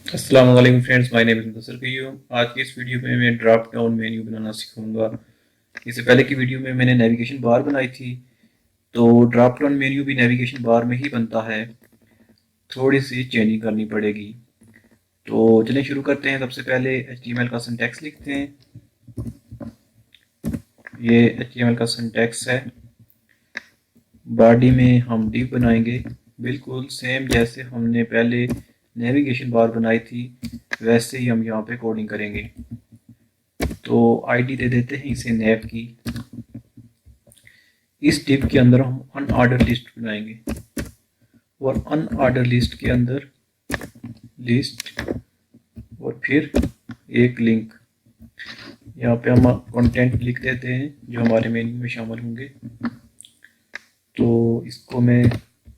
अस्सलाम वालेकुम friends, my name is Mudassir Qayyum. आज की इस वीडियो में मैं ड्रॉप डाउन मेन्यू बनाना सिखाऊंगा। इससे पहले की वीडियो में मैंने नेविगेशन बार बनाई थी, तो ड्रॉप डाउन मेन्यू भी नेविगेशन बार में ही बनता है। थोड़ी सी चेंजिंग करनी पड़ेगी। तो चलिए शुरू करते हैं। सबसे पहले HTML का सिंटैक्स लिखते हैं। ये HTML का सिंटैक्स है। बॉडी में हम div बनाएंगे, बिल्कुल सेम जैसे हमने पहले नेविगेशन बार बनाई थी वैसे ही हम यहाँ पे कोडिंग करेंगे। तो आईडी दे देते हैं इसे नैव की। इस टिप के अंदर हम अनऑर्डर लिस्ट बनाएंगे और अनऑर्डर लिस्ट के अंदर लिस्ट और फिर एक लिंक। यहाँ पे हम कंटेंट लिख देते हैं जो हमारे मेन्यू में शामिल होंगे। तो इसको मैं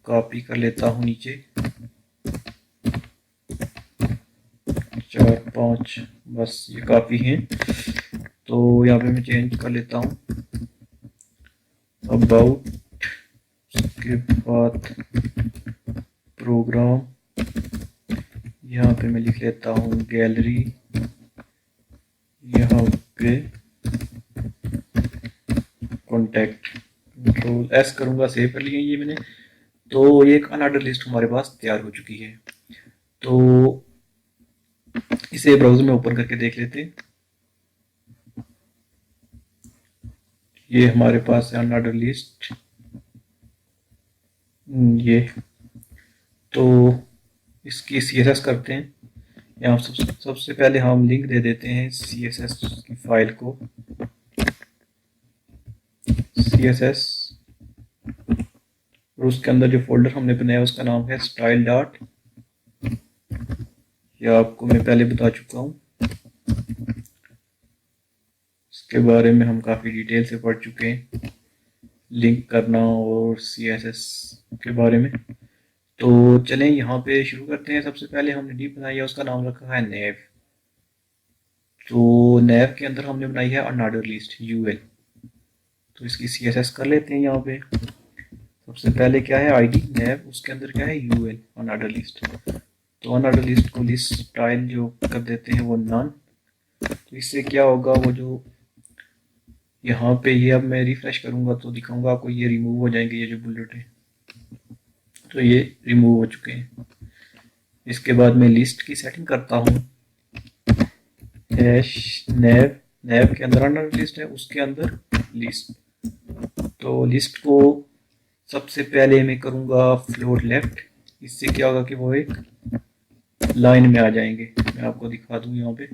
कॉपी कर लेता हूँ नीचे, 4-5 बस ये काफ़ी हैं। तो यहाँ पे मैं चेंज कर लेता हूँ अबाउट, उसके बाद प्रोग्राम, यहाँ पे मैं लिख लेता हूँ गैलरी, यहाँ पे कॉन्टैक्ट, कंट्रोल एस करूँगा, सेव कर लिया ये मैंने। तो ये एक अनऑर्डर लिस्ट हमारे पास तैयार हो चुकी है। तो इसे ब्राउज़र में ओपन करके देख लेते हैं। ये हमारे पास है अनऑर्डर लिस्ट, ये। तो इसकी CSS करते हैं। यहाँ सबसे पहले हम लिंक दे देते हैं CSS की फाइल को। CSS और उसके अंदर जो फोल्डर हमने बनाया उसका नाम है स्टाइल डॉट। यह आपको मैं पहले बता चुका हूँ, इसके बारे में हम काफ़ी डिटेल से पढ़ चुके हैं, लिंक करना और CSS के बारे में। तो चलें यहाँ पे शुरू करते हैं। सबसे पहले हमने डिव बनाई है, उसका नाम रखा है नेव। तो नेव के अंदर हमने बनाई है अनऑर्डर लिस्ट UL। तो इसकी CSS कर लेते हैं। यहाँ पे सबसे पहले क्या है ID नेव, उसके अंदर क्या है UL अनऑर्डर लिस्ट। तो अनऑर्डर लिस्ट को लिस्ट स्टाइल जो कर देते हैं वो नन। तो इससे क्या होगा, वो जो यहाँ पे ये अब मैं रिफ्रेश करूँगा तो दिखाऊंगा आपको, ये रिमूव हो जाएंगे ये जो बुलेट है। तो ये रिमूव हो चुके हैं। इसके बाद मैं लिस्ट की सेटिंग करता हूँ। हैश नेव, नेव के अंदर अनऑर्डर लिस्ट है, उसके अंदर लिस्ट। तो लिस्ट को सबसे पहले मैं करूँगा फ्लोट लेफ्ट। इससे क्या होगा कि वो एक लाइन में आ जाएंगे। मैं आपको दिखा दूँ यहाँ पे,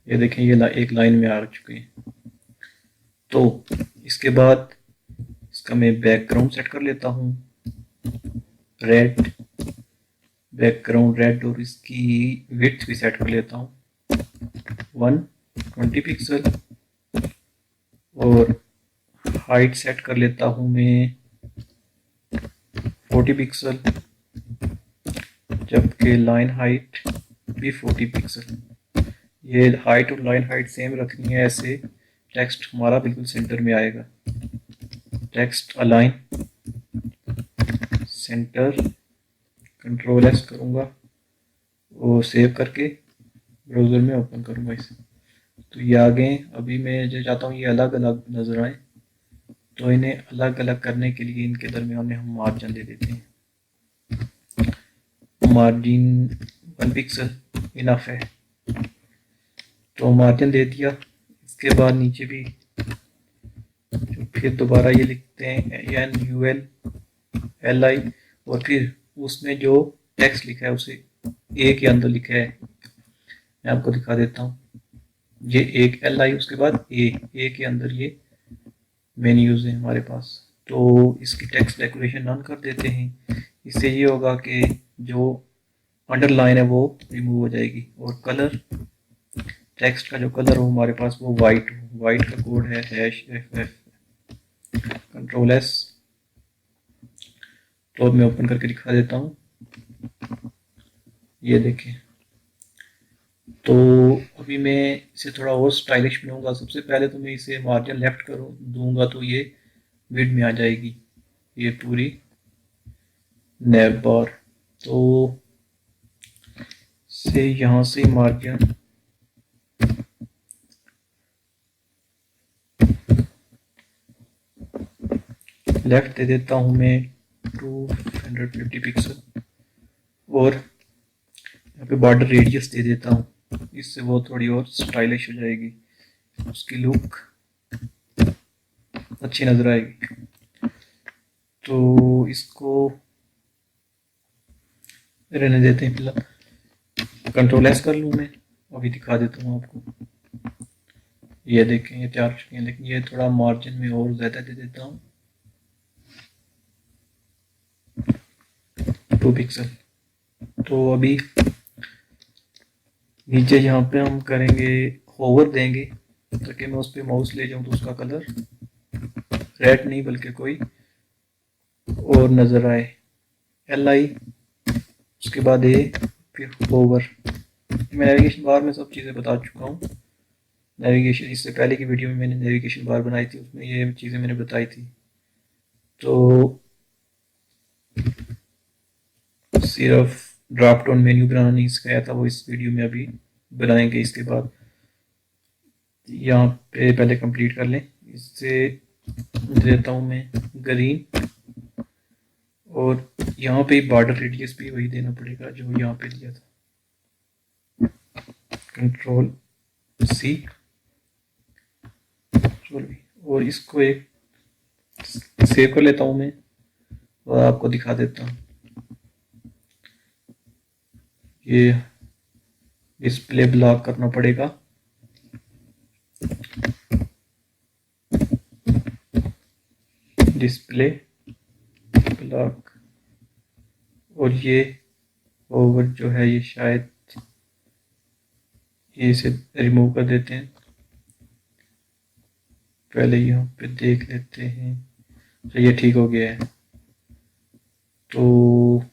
ये देखें ये एक लाइन में आ चुके हैं। तो इसके बाद इसका मैं बैकग्राउंड सेट कर लेता हूँ रेड, बैकग्राउंड रेड, और इसकी विड्थ भी सेट कर लेता हूँ 120 पिक्सल, और हाइट सेट कर लेता हूँ मैं 40 पिक्सल, जबकि लाइन हाइट भी 40 पिक्सल। ये हाइट और लाइन हाइट सेम रखनी है, ऐसे टेक्स्ट हमारा बिल्कुल सेंटर में आएगा। Text align centre, control S करूँगा और सेव करके ब्राउज़र में ओपन करूँगा इसे। तो ये आ गए। अभी मैं जो चाहता हूँ ये अलग अलग नज़र आए, तो इन्हें अलग अलग करने के लिए इनके दरमियान में हम मार्जिन दे देते हैं। मार्जिन 1 पिक्सल इनफ है। तो मार्जिन दे दिया। इसके बाद नीचे भी फिर दोबारा ये लिखते हैं NULLI, और फिर उसमें जो टेक्स्ट लिखा है उसे ए के अंदर लिखा है, मैं आपको दिखा देता हूँ। ये एक LI, उसके बाद ए के अंदर ये मेन्यूज है हमारे पास। तो इसकी टेक्स्ट डेकोरेशन नन कर देते हैं। इससे ये होगा कि जो अंडरलाइन है वो रिमूव हो जाएगी, और कलर, टेक्स्ट का जो कलर हो हमारे पास वो वाइट हो। वाइट का कोड है #FF, कंट्रोल एस। तो अब मैं ओपन करके दिखा देता हूँ, ये देखें। तो अभी मैं इसे थोड़ा और स्टाइलिश बनाऊंगा। सबसे पहले तो मैं इसे मार्जिन लेफ्ट करूँ दूंगा तो ये विड में आ जाएगी ये पूरी नैब बार। तो से यहाँ से मार्जिन लेफ्ट दे देता हूँ मैं 250 पिक्सल और यहाँ पे बॉर्डर रेडियस दे देता हूँ, इससे वो थोड़ी और स्टाइलिश हो जाएगी, उसकी लुक अच्छी नजर आएगी। तो इसको रहने देते हैं फिलहाल, कंट्रोल एस कर लूँ मैं, अभी दिखा देता हूँ आपको। ये देखें ये तैयार हो चुके हैं, लेकिन ये थोड़ा मार्जिन में और ज़्यादा दे देता हूँ 2 पिक्सल। तो अभी नीचे यहाँ पे हम करेंगे होवर देंगे ताकि मैं उस पर माउस ले जाऊँ तो उसका कलर रेड नहीं बल्कि कोई और नज़र आए। LI, उसके बाद ए, फिर होवर। मैं नेविगेशन बार में सब चीज़ें बता चुका हूँ। नेविगेशन इससे पहले की वीडियो में मैंने नेविगेशन बार बनाई थी, उसमें ये चीज़ें मैंने बताई थी। तो सिर्फ ड्रॉप डाउन मेन्यू बनाना नहीं सिखाया था, वो इस वीडियो में अभी बनाएंगे। इसके बाद यहाँ पे पहले कंप्लीट कर लें, इससे देता हूँ मैं ग्रीन, और यहाँ पे बॉर्डर रेडियस भी वही देना पड़ेगा जो यहाँ पे दिया था। कंट्रोल C, और इसको एक सेव कर लेता हूँ मैं और आपको दिखा देता हूँ। ये डिस्प्ले ब्लॉक करना पड़ेगा, डिस्प्ले ब्लॉक, और ये ओवर जो है ये शायद ये इसे रिमूव कर देते हैं। पहले यहाँ पे देख लेते हैं, तो ये ठीक हो गया है। तो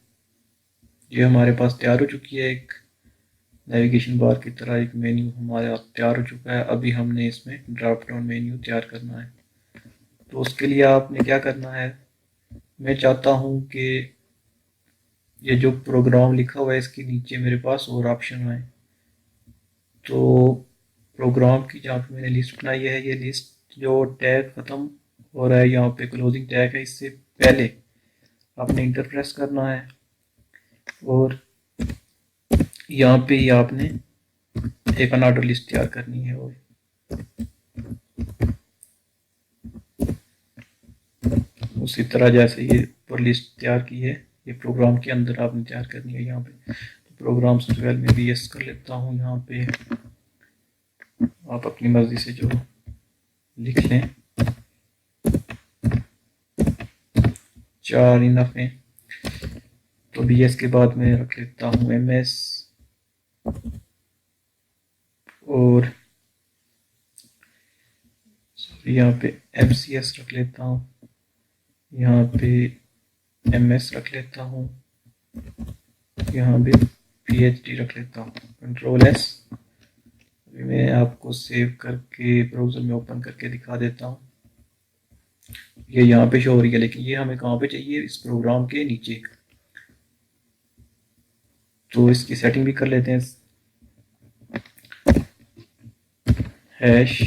ये हमारे पास तैयार हो चुकी है, एक नेविगेशन बार की तरह एक मेन्यू हमारा तैयार हो चुका है। अभी हमने इसमें ड्रॉप डाउन मेन्यू तैयार करना है। तो उसके लिए आपने क्या करना है, मैं चाहता हूँ कि ये जो प्रोग्राम लिखा हुआ है इसके नीचे मेरे पास और ऑप्शन आए। तो प्रोग्राम की जहाँ पे मैंने लिस्ट बनाई है, ये लिस्ट जो टैग ख़त्म हो रहा है यहाँ पे क्लोजिंग टैग है, इससे पहले आपने इंटर प्रेस करना है और यहाँ पे ही आपने एक अनऑर्डर लिस्ट तैयार करनी है। और उसी तरह जैसे ये ऊपर लिस्ट तैयार की है, ये प्रोग्राम के अंदर आपने तैयार करनी है। यहाँ पे तो प्रोग्राम ट्वेल्व में भी यस कर लेता हूँ। यहाँ पे आप अपनी मर्जी से जो लिख लें, 4 इनफ है। तो BS के बाद मैं रख लेता हूँ MS, और यहाँ पे MCS रख लेता हूँ, यहाँ पे MS रख लेता हूँ, यहाँ पे PhD रख लेता हूँ। Control S। अभी मैं आपको सेव करके ब्राउज़र में ओपन करके दिखा देता हूँ। ये यहाँ पे शो हो रही है, लेकिन ये हमें कहाँ पे चाहिए, इस प्रोग्राम के नीचे। तो इसकी सेटिंग भी कर लेते हैं। हैश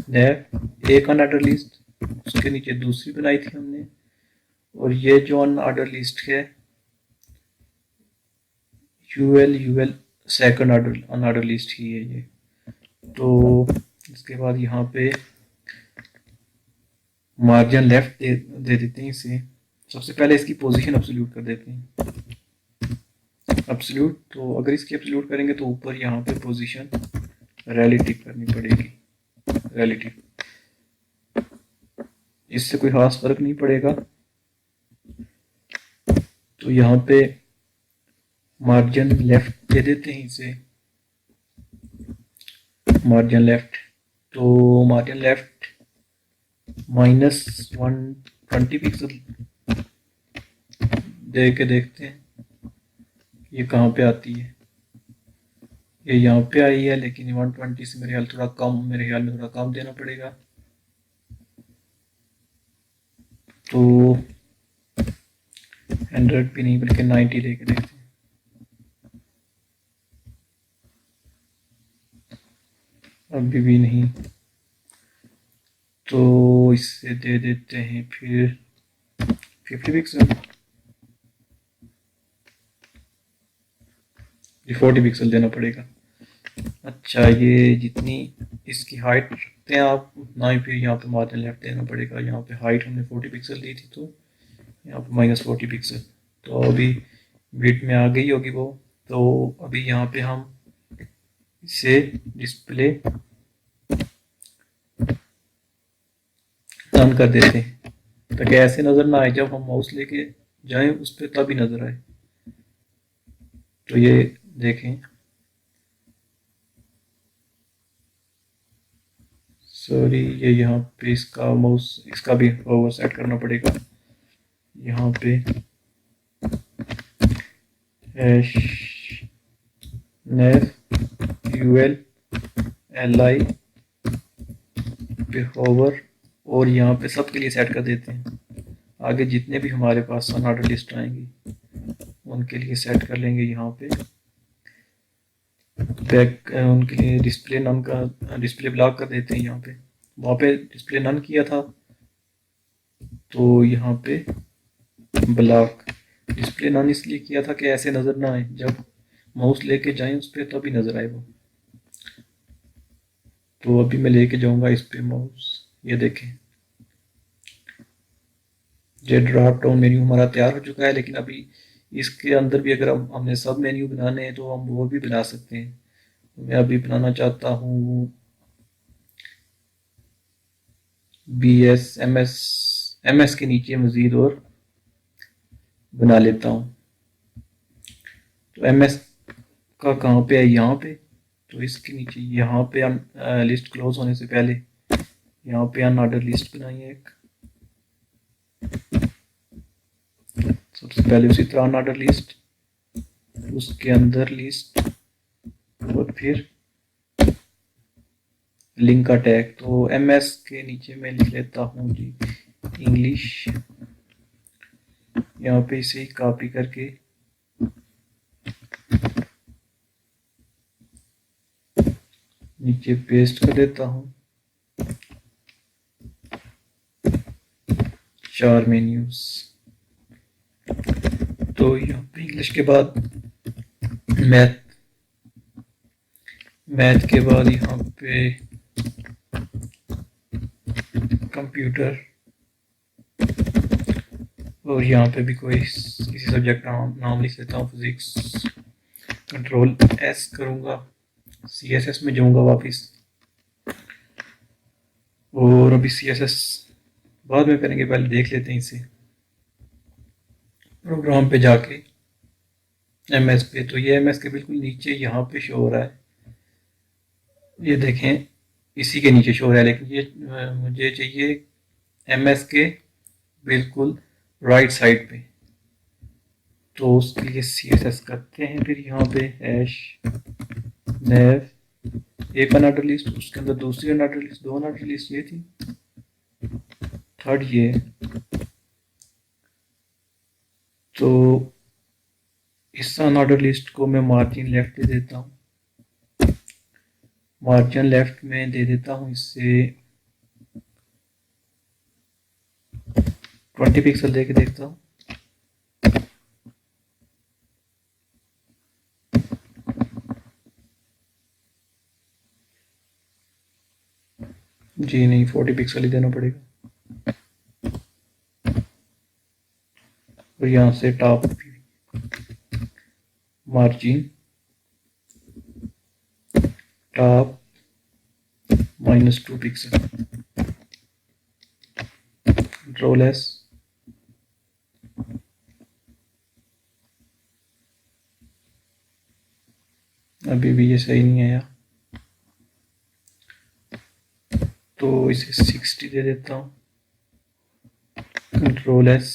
नेव एक अनऑर्डर लिस्ट, उसके नीचे दूसरी बनाई थी हमने, और ये जो अनऑर्डर लिस्ट है UL second order unordered list ही है ये। तो इसके बाद यहाँ पे मार्जिन लेफ्ट दे देते हैं इसे। सबसे पहले इसकी पोजीशन एब्सोल्यूट कर देते हैं, एब्सोल्यूट। तो अगर इसकी एब्सोल्यूट करेंगे तो ऊपर यहाँ पे पोजीशन रिलेटिव करनी पड़ेगी, रिलेटिव। इससे कोई खास फर्क नहीं पड़ेगा। तो यहाँ पे मार्जिन लेफ्ट दे देते हैं इसे, मार्जिन लेफ्ट। तो मार्जिन लेफ्ट -120 पिक्सल दे के देखते हैं ये कहाँ पे आती है। ये यहाँ पे आई है, लेकिन 120 से मेरे ख्याल थोड़ा कम, मेरे ख्याल में थोड़ा कम देना पड़ेगा। तो 100 भी नहीं बल्कि 90 लेके देखते हैं। अभी भी नहीं, तो इससे दे देते हैं फिर 50 पिक्सल, ये 40 पिक्सल देना पड़ेगा। अच्छा, ये जितनी इसकी हाइट रखते हैं आप उतना ही फिर यहाँ पे मार्जिन लेफ्ट देना पड़ेगा। यहाँ पे हाइट हमने 40 पिक्सल दी थी, तो यहाँ पे -40 पिक्सल। तो अभी बिट में आ गई होगी वो। तो अभी यहाँ पे हम इसे डिस्प्ले ऑन कर देते हैं ताकि ऐसे नज़र ना आए, जब हम माउस लेके जाएं उस पर तभी नज़र आए। तो ये देखें, सॉरी, ये यहाँ पे इसका माउस, इसका भी होवर सेट करना पड़ेगा। यहाँ पे -UL पे होवर, और यहाँ पे सबके लिए सेट कर देते हैं। आगे जितने भी हमारे पास ऑर्डर लिस्ट आएंगी उनके लिए सेट कर लेंगे। यहाँ पे बैक उनके लिए डिस्प्ले नन का डिस्प्ले ब्लॉक कर देते हैं। यहाँ पे वहाँ पे डिस्प्ले नन किया था, तो यहाँ पे ब्लॉक डिस्प्ले नन इसलिए किया था कि ऐसे नज़र ना आए, जब माउस लेके जाएं उस पर तभी नज़र आए वो। तो अभी मैं लेके जाऊंगा इस पे माउस, ये देखें, ये ड्रॉप डाउन मेन्यू हमारा तैयार हो चुका है। लेकिन अभी इसके अंदर भी अगर हमने सब मेन्यू बनाने हैं तो हम वो भी बना सकते हैं। मैं अभी बनाना चाहता हूँ BS MS के नीचे मज़ीद और बना लेता हूँ। तो MS का कहाँ पे है, यहाँ पे। तो इसके नीचे यहाँ पे लिस्ट क्लोज होने से पहले यहाँ पे अनऑर्डर लिस्ट बनाइए एक। सबसे पहले उसी तरह अनऑर्डर लिस्ट, उसके अंदर लिस्ट, और फिर लिंक का टैग। तो MS के नीचे मैं लिख लेता हूँ जी इंग्लिश। यहाँ पे इसे कॉपी करके नीचे पेस्ट कर देता हूँ। 4 मेन्यूज। तो यहाँ पे इंग्लिश के बाद मैथ के बाद यहाँ पे कंप्यूटर, और यहाँ पे भी कोई किसी सब्जेक्ट नाम लिख लेता हूँ, फिजिक्स। कंट्रोल S करूँगा, CSS में जाऊँगा वापस, और अभी CSS बाद में करेंगे, पहले देख लेते हैं इसे प्रोग्राम पे जाके MS पे। तो ये MS के बिल्कुल नीचे यहाँ पे शो हो रहा है, ये देखें, इसी के नीचे शो हो रहा है। लेकिन ये मुझे चाहिए MS के बिल्कुल राइट साइड पे। तो उसके लिए CSS करते हैं, फिर यहाँ पे #nav एक अनऑर्डर लिस्ट, उसके अंदर दूसरी अनऑर्डर लिस्ट, 2 अनऑर्डर लिस्ट ये थी, थर्ड ये। तो इस अनऑर्डर लिस्ट को मैं मार्जिन लेफ्ट दे देता हूँ। मार्जिन लेफ्ट में दे देता हूँ इससे 20 पिक्सल दे के देखता हूँ। जी नहीं, 40 पिक्सल ही देना पड़ेगा। और यहाँ से top margin, top -2 pixel, control S। अभी भी ये सही नहीं आया, तो इसे 60 दे देता हूँ, कंट्रोल S।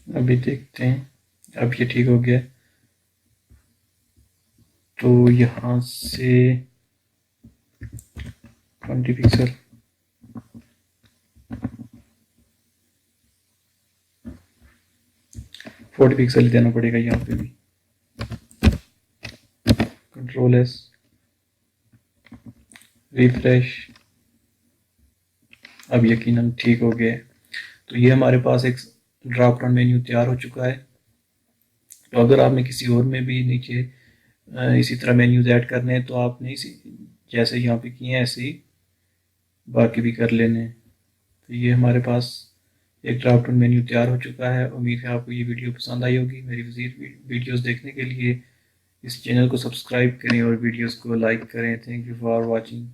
अभी देखते हैं, अब ये ठीक हो गया। तो यहाँ से 40 पिक्सल, पिक्सल देना पड़ेगा यहाँ पे भी। कंट्रोल एस, रिफ्रेश, अब यकीनन ठीक हो गया है। तो ये हमारे पास एक ड्रॉप डाउन मेन्यू तैयार हो चुका है। तो अगर आपने किसी और में भी नीचे इसी तरह मेन्यूज ऐड करने हैं तो आपने इसी जैसे यहाँ पे किए हैं ऐसे ही बाकी भी कर लेने हैं। तो ये हमारे पास एक ड्रॉप डाउन मेन्यू तैयार हो चुका है। उम्मीद है आपको ये वीडियो पसंद आई होगी। मेरी मज़ीद वीडियोस देखने के लिए इस चैनल को सब्सक्राइब करें और वीडियोस को लाइक करें। Thank you for watching.